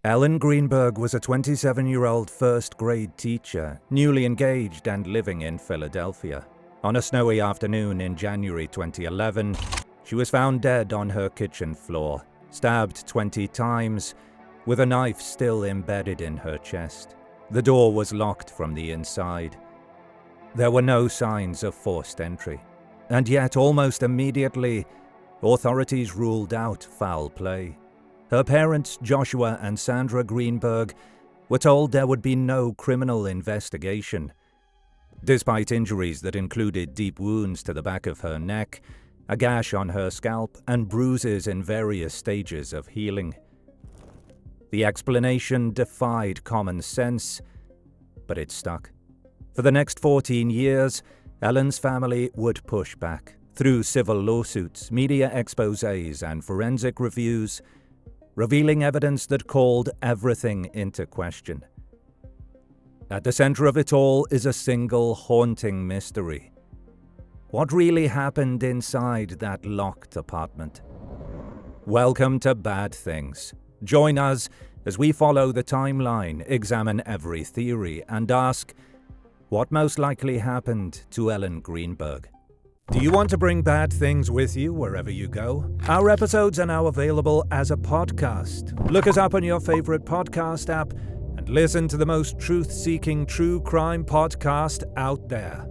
Ellen Greenberg was a 27-year-old first-grade teacher, newly engaged and living in Philadelphia. On a snowy afternoon in January 2011, she was found dead on her kitchen floor, stabbed 20 times, with a knife still embedded in her chest. The door was locked from the inside. There were no signs of forced entry. And yet, almost immediately, authorities ruled out foul play. Her parents, Joshua and Sandra Greenberg, were told there would be no criminal investigation. Despite injuries that included deep wounds to the back of her neck, a gash on her scalp, and bruises in various stages of healing. The explanation defied common sense, but it stuck. For the next 14 years, Ellen's family would push back, through civil lawsuits, media exposés, and forensic reviews, revealing evidence that called everything into question. At the center of it all is a single haunting mystery. What really happened inside that locked apartment? Welcome to Bad Things. Join us as we follow the timeline, examine every theory, and ask, what most likely happened to Ellen Greenberg? Do you want to bring bad things with you wherever you go? Our episodes are now available as a podcast. Look us up on your favorite podcast app and listen to the most truth-seeking true crime podcast out there.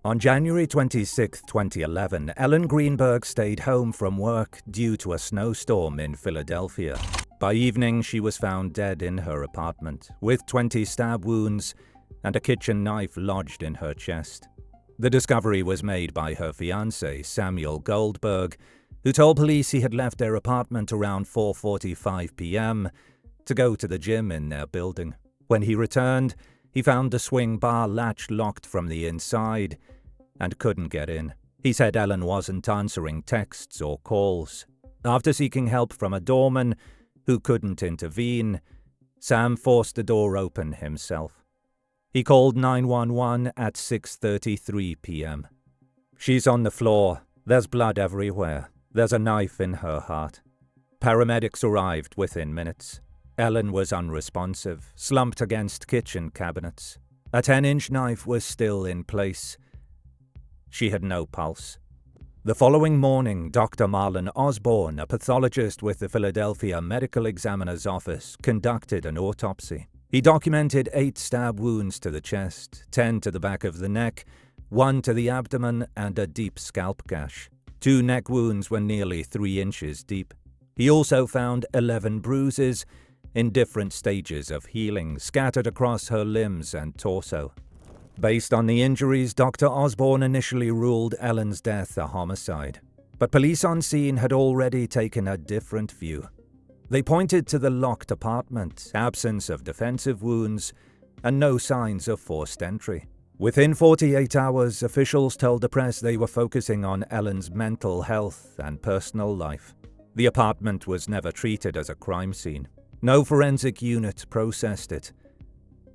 On January 26, 2011, Ellen Greenberg stayed home from work due to a snowstorm in Philadelphia. By evening, she was found dead in her apartment, with 20 stab wounds and a kitchen knife lodged in her chest. The discovery was made by her fiancé, Samuel Goldberg, who told police he had left their apartment around 4:45 p.m. to go to the gym in their building. When he returned, he found the swing bar latch locked from the inside and couldn't get in. He said Ellen wasn't answering texts or calls. After seeking help from a doorman who couldn't intervene, Sam forced the door open himself. He called 911 at 6:33 p.m. She's on the floor. There's blood everywhere. There's a knife in her heart. Paramedics arrived within minutes. Ellen was unresponsive, slumped against kitchen cabinets. A 10-inch knife was still in place. She had no pulse. The following morning, Dr. Marlon Osborne, a pathologist with the Philadelphia Medical Examiner's Office, conducted an autopsy. He documented 8 stab wounds to the chest, 10 to the back of the neck, 1 to the abdomen, and a deep scalp gash. 2 neck wounds were nearly 3 inches deep. He also found 11 bruises in different stages of healing, scattered across her limbs and torso. Based on the injuries, Dr. Osborne initially ruled Ellen's death a homicide. But police on scene had already taken a different view. They pointed to the locked apartment, absence of defensive wounds, and no signs of forced entry. Within 48 hours, officials told the press they were focusing on Ellen's mental health and personal life. The apartment was never treated as a crime scene. No forensic unit processed it.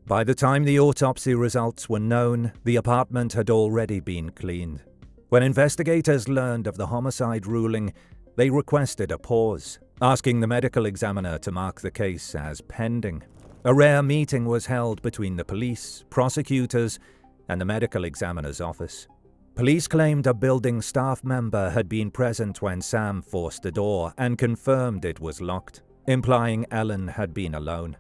By the time the autopsy results were known, the apartment had already been cleaned. When investigators learned of the homicide ruling, they requested a pause, asking the medical examiner to mark the case as pending. A rare meeting was held between the police, prosecutors, and the medical examiner's office. Police claimed a building staff member had been present when Sam forced the door and confirmed it was locked, implying Ellen had been alone.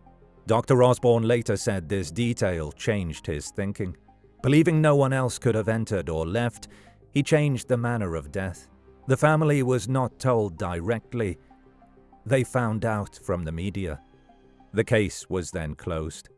Dr. Osborne later said this detail changed his thinking. Believing no one else could have entered or left, he changed the manner of death. The family was not told directly. They found out from the media. The case was then closed.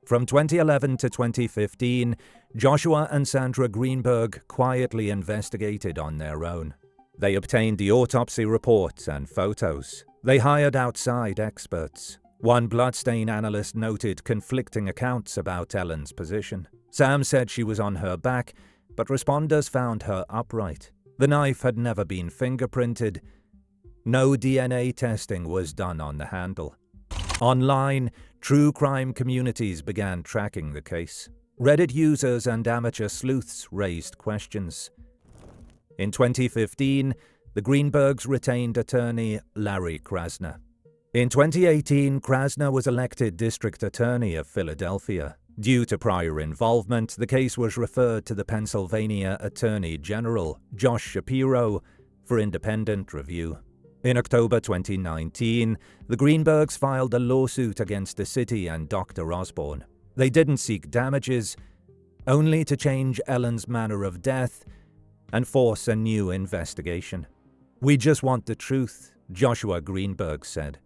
From 2011 to 2015, Joshua and Sandra Greenberg quietly investigated on their own. They obtained the autopsy report and photos. They hired outside experts. One bloodstain analyst noted conflicting accounts about Ellen's position. Sam said she was on her back, but responders found her upright. The knife had never been fingerprinted. No DNA testing was done on the handle. Online, true crime communities began tracking the case. Reddit users and amateur sleuths raised questions. In 2015, the Greenbergs retained attorney Larry Krasner. In 2018, Krasner was elected district attorney of Philadelphia. Due to prior involvement, the case was referred to the Pennsylvania Attorney General, Josh Shapiro, for independent review. In October 2019, the Greenbergs filed a lawsuit against the city and Dr. Osborne. They didn't seek damages, only to change Ellen's manner of death and force a new investigation. "We just want the truth," Joshua Greenberg said.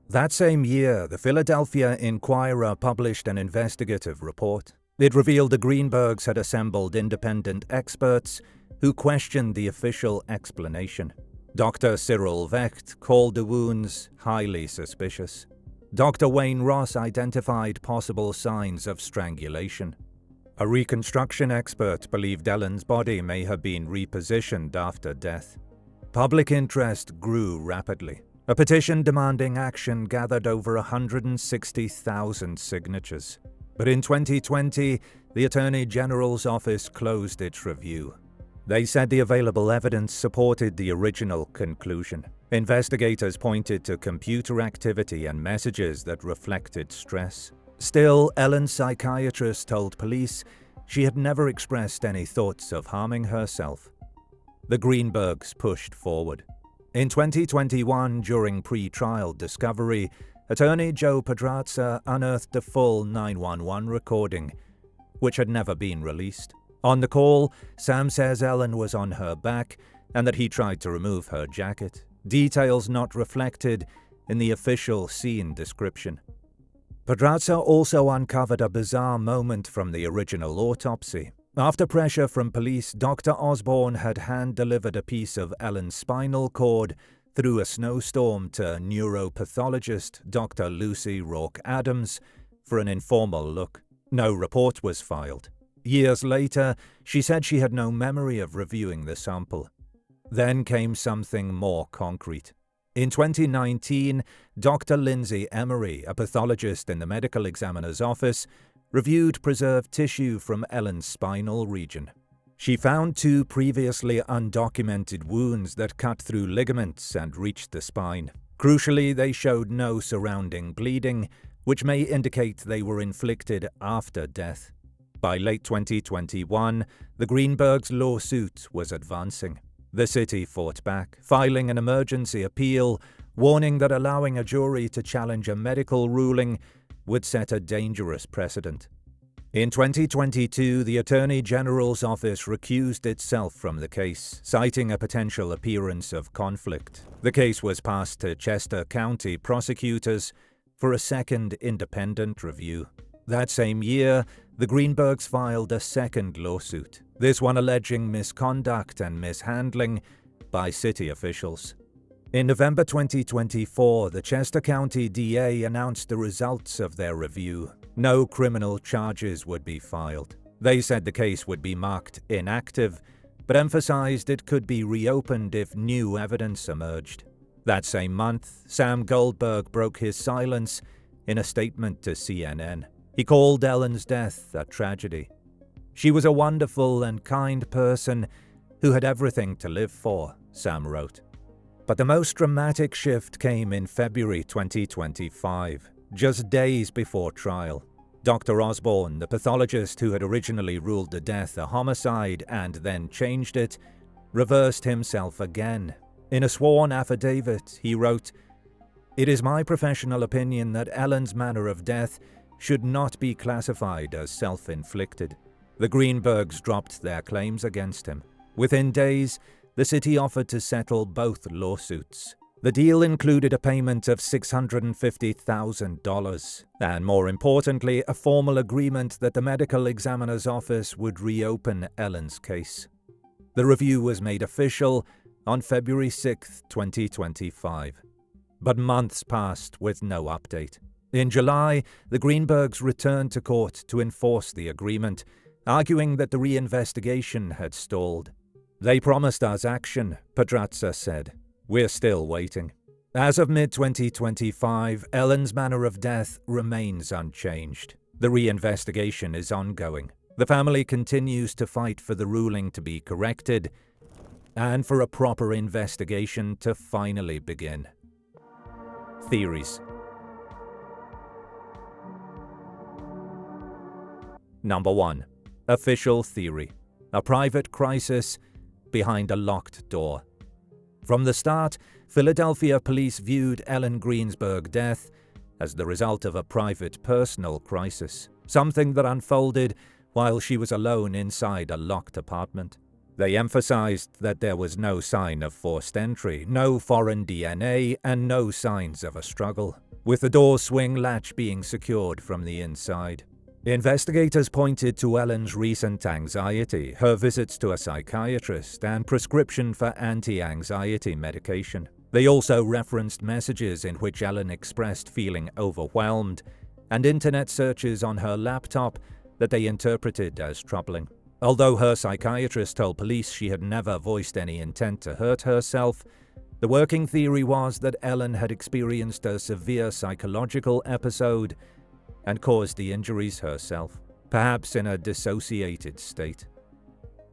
That same year, the Philadelphia Inquirer published an investigative report. It revealed the Greenbergs had assembled independent experts who questioned the official explanation. Dr. Cyril Vecht called the wounds highly suspicious. Dr. Wayne Ross identified possible signs of strangulation. A reconstruction expert believed Ellen's body may have been repositioned after death. Public interest grew rapidly. A petition demanding action gathered over 160,000 signatures. But in 2020, the Attorney General's office closed its review. They said the available evidence supported the original conclusion. Investigators pointed to computer activity and messages that reflected stress. Still, Ellen's psychiatrist told police she had never expressed any thoughts of harming herself. The Greenbergs pushed forward. In 2021, during pre-trial discovery, attorney Joe Pedrazza unearthed a full 911 recording, which had never been released. On the call, Sam says Ellen was on her back and that he tried to remove her jacket, details not reflected in the official scene description. Pedrazza also uncovered a bizarre moment from the original autopsy. After pressure from police, Dr. Osborne had hand-delivered a piece of Ellen's spinal cord through a snowstorm to neuropathologist Dr. Lucy Rourke Adams for an informal look. No report was filed. Years later, she said she had no memory of reviewing the sample. Then came something more concrete. In 2019, Dr. Lindsay Emery, a pathologist in the medical examiner's office, reviewed preserved tissue from Ellen's spinal region. She found 2 previously undocumented wounds that cut through ligaments and reached the spine. Crucially, they showed no surrounding bleeding, which may indicate they were inflicted after death. By late 2021, the Greenbergs' lawsuit was advancing. The city fought back, filing an emergency appeal, warning that allowing a jury to challenge a medical ruling would set a dangerous precedent. In 2022, the Attorney General's office recused itself from the case, citing a potential appearance of conflict. The case was passed to Chester County prosecutors for a second independent review. That same year, the Greenbergs filed a second lawsuit, this one alleging misconduct and mishandling by city officials. In November 2024, the Chester County DA announced the results of their review. No criminal charges would be filed. They said the case would be marked inactive, but emphasized it could be reopened if new evidence emerged. That same month, Sam Goldberg broke his silence in a statement to CNN. He called Ellen's death a tragedy. "She was a wonderful and kind person who had everything to live for," Sam wrote. But the most dramatic shift came in February 2025, just days before trial. Dr. Osborne, the pathologist who had originally ruled the death a homicide and then changed it, reversed himself again. In a sworn affidavit, he wrote, "It is my professional opinion that Ellen's manner of death should not be classified as self-inflicted." The Greenbergs dropped their claims against him. Within days, the city offered to settle both lawsuits. The deal included a payment of $650,000, and more importantly, a formal agreement that the medical examiner's office would reopen Ellen's case. The review was made official on February 6, 2025. But months passed with no update. In July, the Greenbergs returned to court to enforce the agreement, arguing that the reinvestigation had stalled. "They promised us action," Pedrazza said. "We're still waiting." As of mid-2025, Ellen's manner of death remains unchanged. The reinvestigation is ongoing. The family continues to fight for the ruling to be corrected, and for a proper investigation to finally begin. Theories. Number 1. Official theory. A private crisis behind a locked door. From the start, Philadelphia police viewed Ellen Greenberg's death as the result of a private personal crisis, something that unfolded while she was alone inside a locked apartment. They emphasized that there was no sign of forced entry, no foreign DNA, and no signs of a struggle, with the door swing latch being secured from the inside. Investigators pointed to Ellen's recent anxiety, her visits to a psychiatrist, and prescription for anti-anxiety medication. They also referenced messages in which Ellen expressed feeling overwhelmed, and internet searches on her laptop that they interpreted as troubling. Although her psychiatrist told police she had never voiced any intent to hurt herself, the working theory was that Ellen had experienced a severe psychological episode and caused the injuries herself, perhaps in a dissociated state.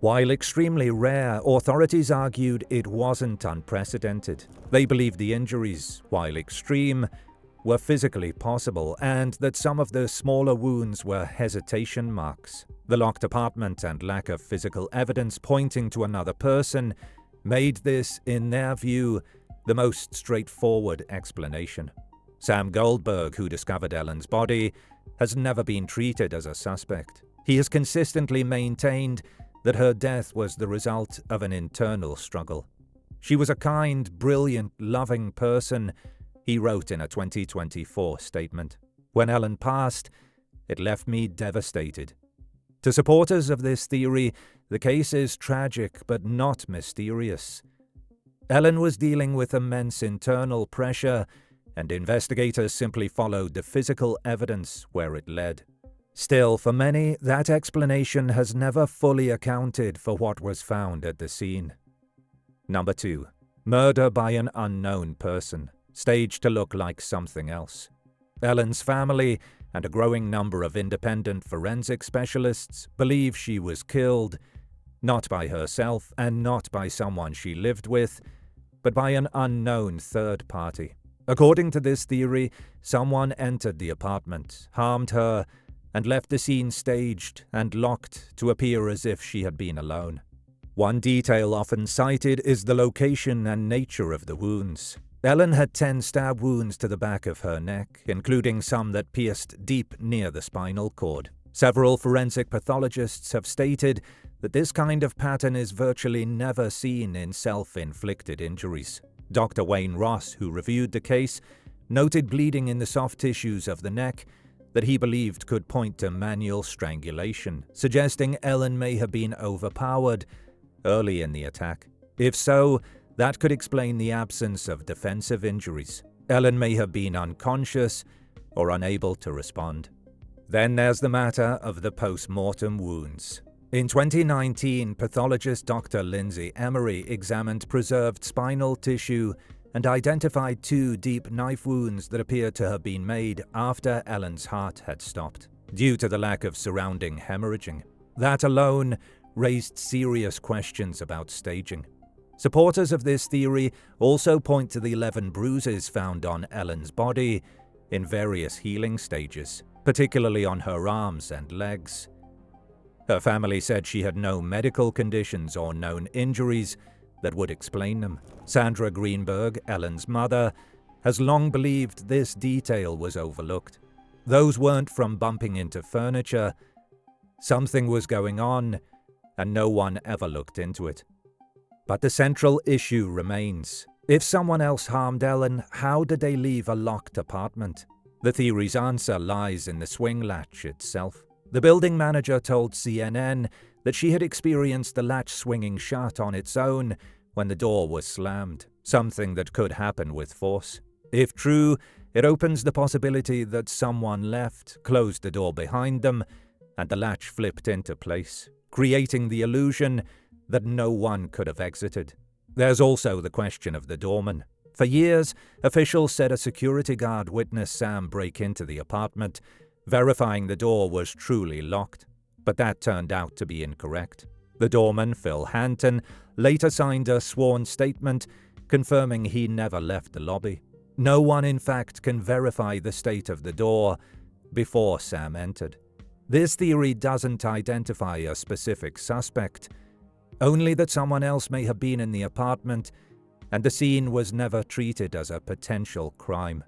While extremely rare, authorities argued it wasn't unprecedented. They believed the injuries, while extreme, were physically possible, and that some of the smaller wounds were hesitation marks. The locked apartment and lack of physical evidence pointing to another person made this, in their view, the most straightforward explanation. Sam Goldberg, who discovered Ellen's body, has never been treated as a suspect. He has consistently maintained that her death was the result of an internal struggle. She was a kind, brilliant, loving person, he wrote in a 2024 statement. When Ellen passed, it left me devastated. To supporters of this theory, the case is tragic but not mysterious. Ellen was dealing with immense internal pressure, and investigators simply followed the physical evidence where it led. Still, for many, that explanation has never fully accounted for what was found at the scene. Number 2. Murder by an unknown person, staged to look like something else. Ellen's family and a growing number of independent forensic specialists believe she was killed, not by herself and not by someone she lived with, but by an unknown third party. According to this theory, someone entered the apartment, harmed her, and left the scene staged and locked to appear as if she had been alone. One detail often cited is the location and nature of the wounds. Ellen had 10 stab wounds to the back of her neck, including some that pierced deep near the spinal cord. Several forensic pathologists have stated that this kind of pattern is virtually never seen in self-inflicted injuries. Dr. Wayne Ross, who reviewed the case, noted bleeding in the soft tissues of the neck that he believed could point to manual strangulation, suggesting Ellen may have been overpowered early in the attack. If so, that could explain the absence of defensive injuries. Ellen may have been unconscious or unable to respond. Then there's the matter of the post-mortem wounds. In 2019, pathologist Dr. Lindsay Emery examined preserved spinal tissue and identified 2 deep knife wounds that appeared to have been made after Ellen's heart had stopped, due to the lack of surrounding hemorrhaging. That alone raised serious questions about staging. Supporters of this theory also point to the 11 bruises found on Ellen's body in various healing stages, particularly on her arms and legs. Her family said she had no medical conditions or known injuries that would explain them. Sandra Greenberg, Ellen's mother, has long believed this detail was overlooked. Those weren't from bumping into furniture. Something was going on, and no one ever looked into it. But the central issue remains. If someone else harmed Ellen, how did they leave a locked apartment? The theory's answer lies in the swing latch itself. The building manager told CNN that she had experienced the latch swinging shut on its own when the door was slammed, something that could happen with force. If true, it opens the possibility that someone left, closed the door behind them, and the latch flipped into place, creating the illusion that no one could have exited. There's also the question of the doorman. For years, officials said a security guard witnessed Sam break into the apartment, verifying the door was truly locked, but that turned out to be incorrect. The doorman, Phil Hanton, later signed a sworn statement confirming he never left the lobby. No one, in fact, can verify the state of the door before Sam entered. This theory doesn't identify a specific suspect, only that someone else may have been in the apartment and the scene was never treated as a potential crime.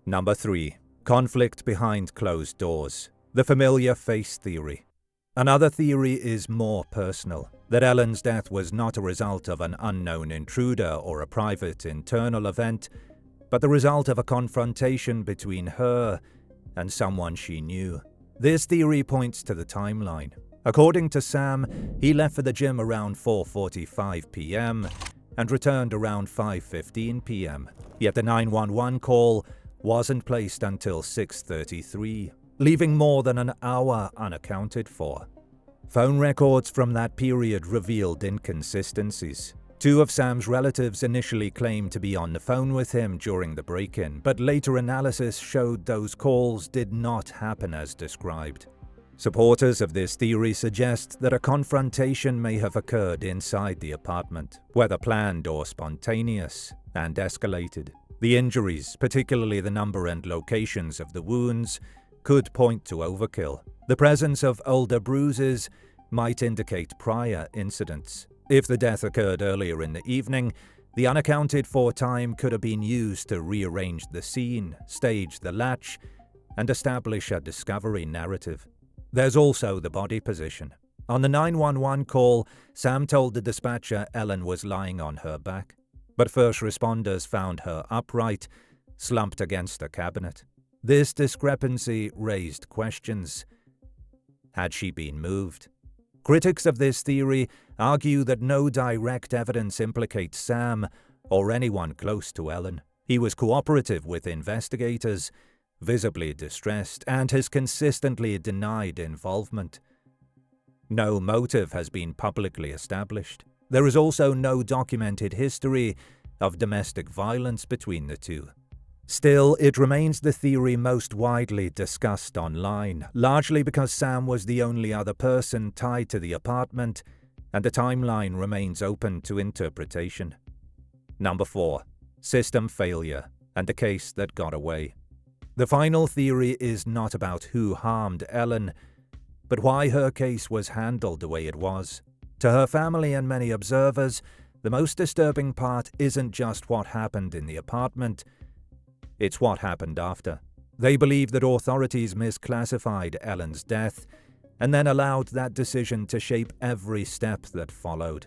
Number 3. Conflict behind closed doors. The familiar face theory. Another theory is more personal, that Ellen's death was not a result of an unknown intruder or a private internal event, but the result of a confrontation between her and someone she knew. This theory points to the timeline. According to Sam, he left for the gym around 4:45 p.m. and returned around 5:15 p.m. Yet the 911 call wasn't placed until 6:33, leaving more than an hour unaccounted for. Phone records from that period revealed inconsistencies. 2 of Sam's relatives initially claimed to be on the phone with him during the break-in, but later analysis showed those calls did not happen as described. Supporters of this theory suggest that a confrontation may have occurred inside the apartment, whether planned or spontaneous, and escalated. The injuries, particularly the number and locations of the wounds, could point to overkill. The presence of older bruises might indicate prior incidents. If the death occurred earlier in the evening, the unaccounted for time could have been used to rearrange the scene, stage the latch, and establish a discovery narrative. There's also the body position. On the 911 call, Sam told the dispatcher Ellen was lying on her back, but first responders found her upright, slumped against a cabinet. This discrepancy raised questions. Had she been moved? Critics of this theory argue that no direct evidence implicates Sam or anyone close to Ellen. He was cooperative with investigators, visibly distressed, and has consistently denied involvement. No motive has been publicly established. There is also no documented history of domestic violence between the two. Still, it remains the theory most widely discussed online, largely because Sam was the only other person tied to the apartment, and the timeline remains open to interpretation. Number 4. System failure, and the case that got away. The final theory is not about who harmed Ellen, but why her case was handled the way it was. To her family and many observers, the most disturbing part isn't just what happened in the apartment, it's what happened after. They believe that authorities misclassified Ellen's death and then allowed that decision to shape every step that followed.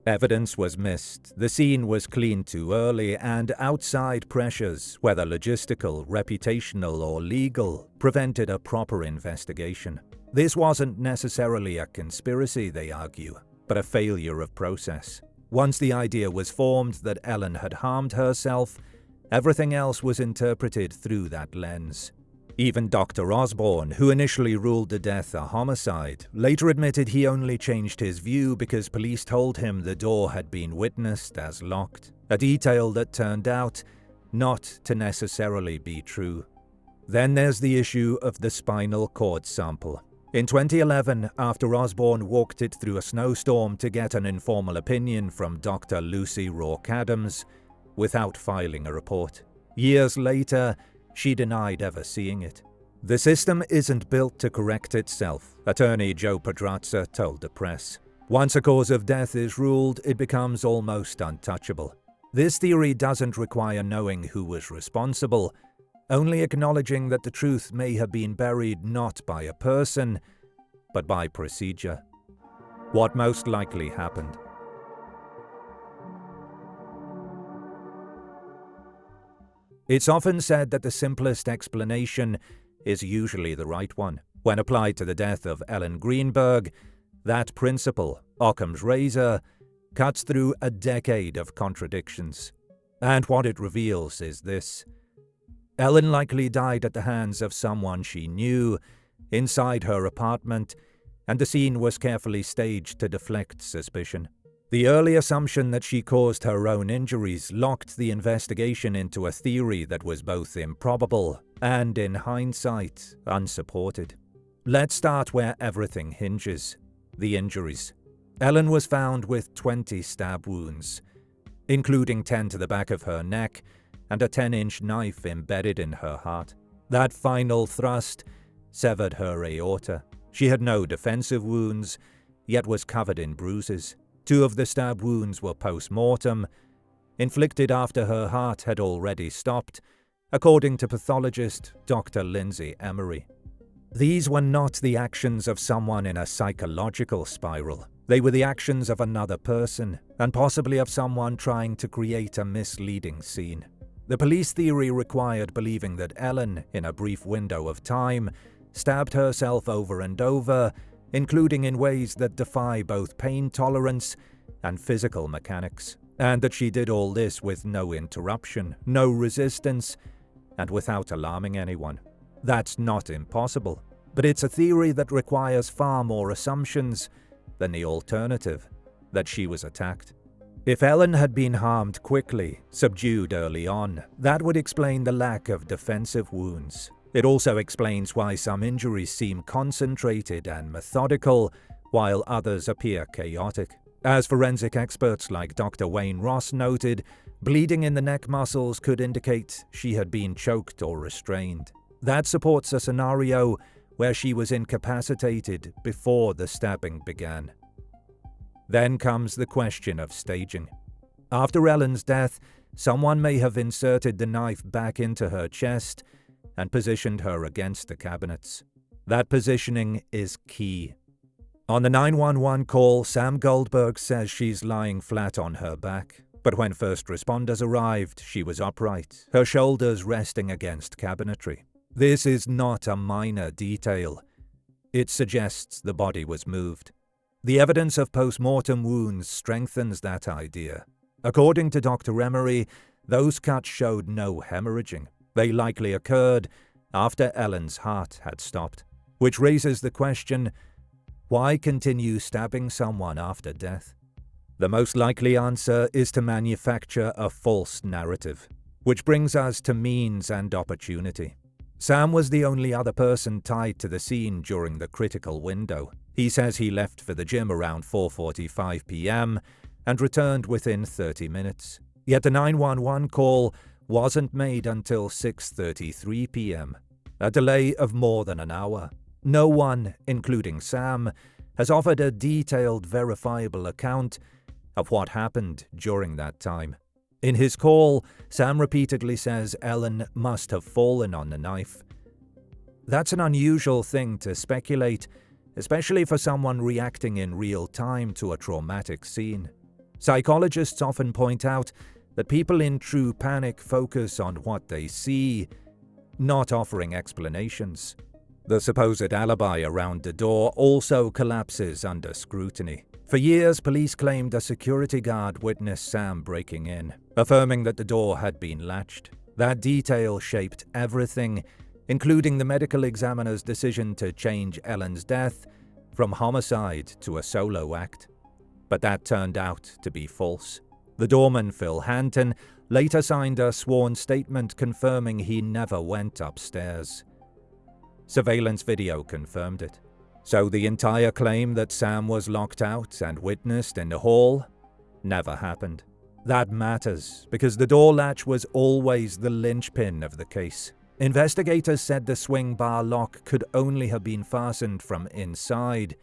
Evidence was missed, the scene was cleaned too early, and outside pressures, whether logistical, reputational, or legal, prevented a proper investigation. This wasn't necessarily a conspiracy, they argue, but a failure of process. Once the idea was formed that Ellen had harmed herself, everything else was interpreted through that lens. Even Dr. Osborne, who initially ruled the death a homicide, later admitted he only changed his view because police told him the door had been witnessed as locked, a detail that turned out not to necessarily be true. Then there's the issue of the spinal cord sample. In 2011, after Osborne walked it through a snowstorm to get an informal opinion from Dr. Lucy Rourke-Adams, without filing a report. Years later, she denied ever seeing it. The system isn't built to correct itself, attorney Joe Pedrazza told the press. Once a cause of death is ruled, it becomes almost untouchable. This theory doesn't require knowing who was responsible, only acknowledging that the truth may have been buried not by a person, but by procedure. What most likely happened? It's often said that the simplest explanation is usually the right one. When applied to the death of Ellen Greenberg, that principle, Occam's razor, cuts through a decade of contradictions. And what it reveals is this: Ellen likely died at the hands of someone she knew, inside her apartment, and the scene was carefully staged to deflect suspicion. The early assumption that she caused her own injuries locked the investigation into a theory that was both improbable and, in hindsight, unsupported. Let's start where everything hinges: the injuries. Ellen was found with 20 stab wounds, including 10 to the back of her neck and a 10-inch knife embedded in her heart. That final thrust severed her aorta. She had no defensive wounds, yet was covered in bruises. 2 of the stab wounds were post-mortem, inflicted after her heart had already stopped, according to pathologist Dr. Lindsay Emery. These were not the actions of someone in a psychological spiral. They were the actions of another person, and possibly of someone trying to create a misleading scene. The police theory required believing that Ellen, in a brief window of time, stabbed herself over and over, including in ways that defy both pain tolerance and physical mechanics, and that she did all this with no interruption, no resistance, and without alarming anyone. That's not impossible, but it's a theory that requires far more assumptions than the alternative, that she was attacked. If Ellen had been harmed quickly, subdued early on, that would explain the lack of defensive wounds. It also explains why some injuries seem concentrated and methodical, while others appear chaotic. As forensic experts like Dr. Wayne Ross noted, bleeding in the neck muscles could indicate she had been choked or restrained. That supports a scenario where she was incapacitated before the stabbing began. Then comes the question of staging. After Ellen's death, someone may have inserted the knife back into her chest and positioned her against the cabinets. That positioning is key. On the 911 call, Sam Goldberg says she's lying flat on her back, but when first responders arrived, she was upright, her shoulders resting against cabinetry. This is not a minor detail. It suggests the body was moved. The evidence of post-mortem wounds strengthens that idea. According to Dr. Emery, those cuts showed no hemorrhaging. They likely occurred after Ellen's heart had stopped, which raises the question, why continue stabbing someone after death? The most likely answer is to manufacture a false narrative, which brings us to means and opportunity. Sam was the only other person tied to the scene during the critical window. He says he left for the gym around 4:45 p.m. and returned within 30 minutes. Yet the 911 call wasn't made until 6:33 p.m., a delay of more than an hour. No one, including Sam, has offered a detailed, verifiable account of what happened during that time. In his call, Sam repeatedly says Ellen must have fallen on the knife. That's an unusual thing to speculate, especially for someone reacting in real time to a traumatic scene. Psychologists often point out that people in true panic focus on what they see, not offering explanations. The supposed alibi around the door also collapses under scrutiny. For years, police claimed a security guard witnessed Sam breaking in, affirming that the door had been latched. That detail shaped everything, including the medical examiner's decision to change Ellen's death from homicide to a solo act. But that turned out to be false. The doorman, Phil Hanton, later signed a sworn statement confirming he never went upstairs. Surveillance video confirmed it. So the entire claim that Sam was locked out and witnessed in the hall never happened. That matters because the door latch was always the linchpin of the case. Investigators said the swing bar lock could only have been fastened from inside,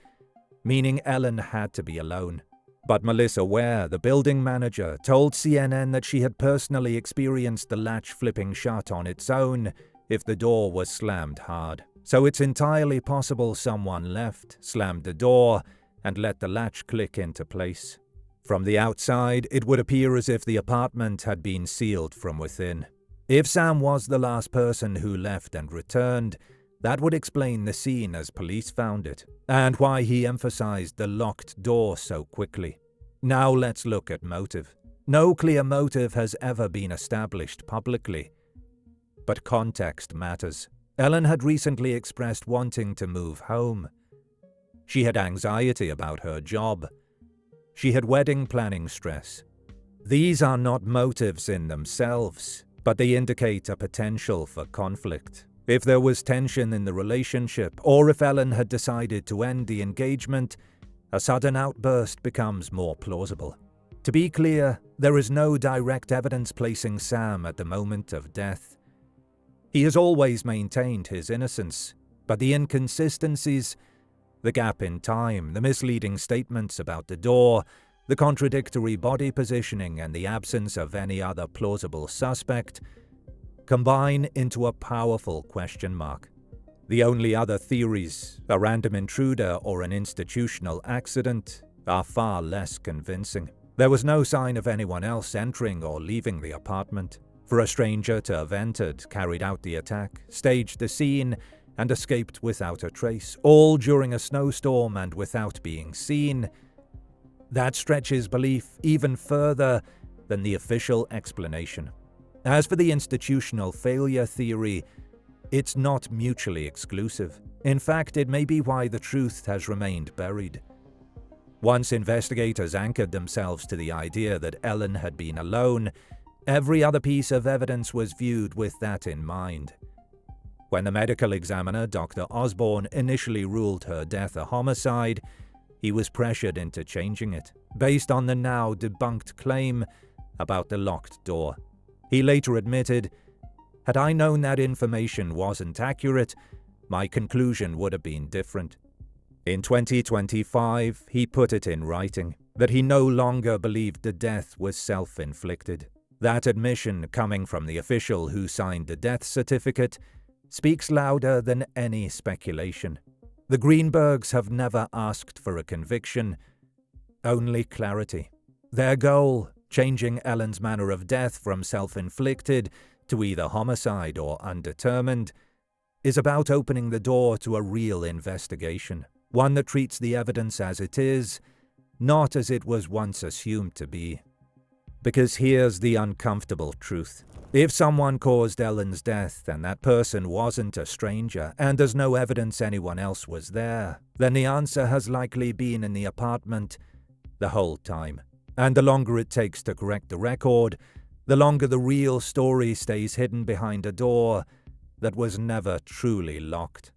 meaning Ellen had to be alone. But Melissa Ware, the building manager, told CNN that she had personally experienced the latch flipping shut on its own if the door was slammed hard. So it's entirely possible someone left, slammed the door, and let the latch click into place. From the outside, it would appear as if the apartment had been sealed from within. If Sam was the last person who left and returned, that would explain the scene as police found it, and why he emphasized the locked door so quickly. Now let's look at motive. No clear motive has ever been established publicly, but context matters. Ellen had recently expressed wanting to move home. She had anxiety about her job. She had wedding planning stress. These are not motives in themselves, but they indicate a potential for conflict. If there was tension in the relationship, or if Ellen had decided to end the engagement, a sudden outburst becomes more plausible. To be clear, there is no direct evidence placing Sam at the moment of death. He has always maintained his innocence, but the inconsistencies, the gap in time, the misleading statements about the door, the contradictory body positioning, and the absence of any other plausible suspect combine into a powerful question mark. The only other theories, a random intruder or an institutional accident, are far less convincing. There was no sign of anyone else entering or leaving the apartment. For a stranger to have entered, carried out the attack, staged the scene, and escaped without a trace, all during a snowstorm and without being seen, that stretches belief even further than the official explanation. As for the institutional failure theory, it's not mutually exclusive. In fact, it may be why the truth has remained buried. Once investigators anchored themselves to the idea that Ellen had been alone, every other piece of evidence was viewed with that in mind. When the medical examiner, Dr. Osborne, initially ruled her death a homicide, he was pressured into changing it, based on the now debunked claim about the locked door. He later admitted, "Had I known that information wasn't accurate, my conclusion would have been different." In 2025, he put it in writing, that he no longer believed the death was self-inflicted. That admission, coming from the official who signed the death certificate, speaks louder than any speculation. The Greenbergs have never asked for a conviction, only clarity. Their goal, changing Ellen's manner of death from self-inflicted to either homicide or undetermined, is about opening the door to a real investigation, one that treats the evidence as it is, not as it was once assumed to be. Because here's the uncomfortable truth. If someone caused Ellen's death and that person wasn't a stranger, and there's no evidence anyone else was there, then the answer has likely been in the apartment the whole time. And the longer it takes to correct the record, the longer the real story stays hidden behind a door that was never truly locked.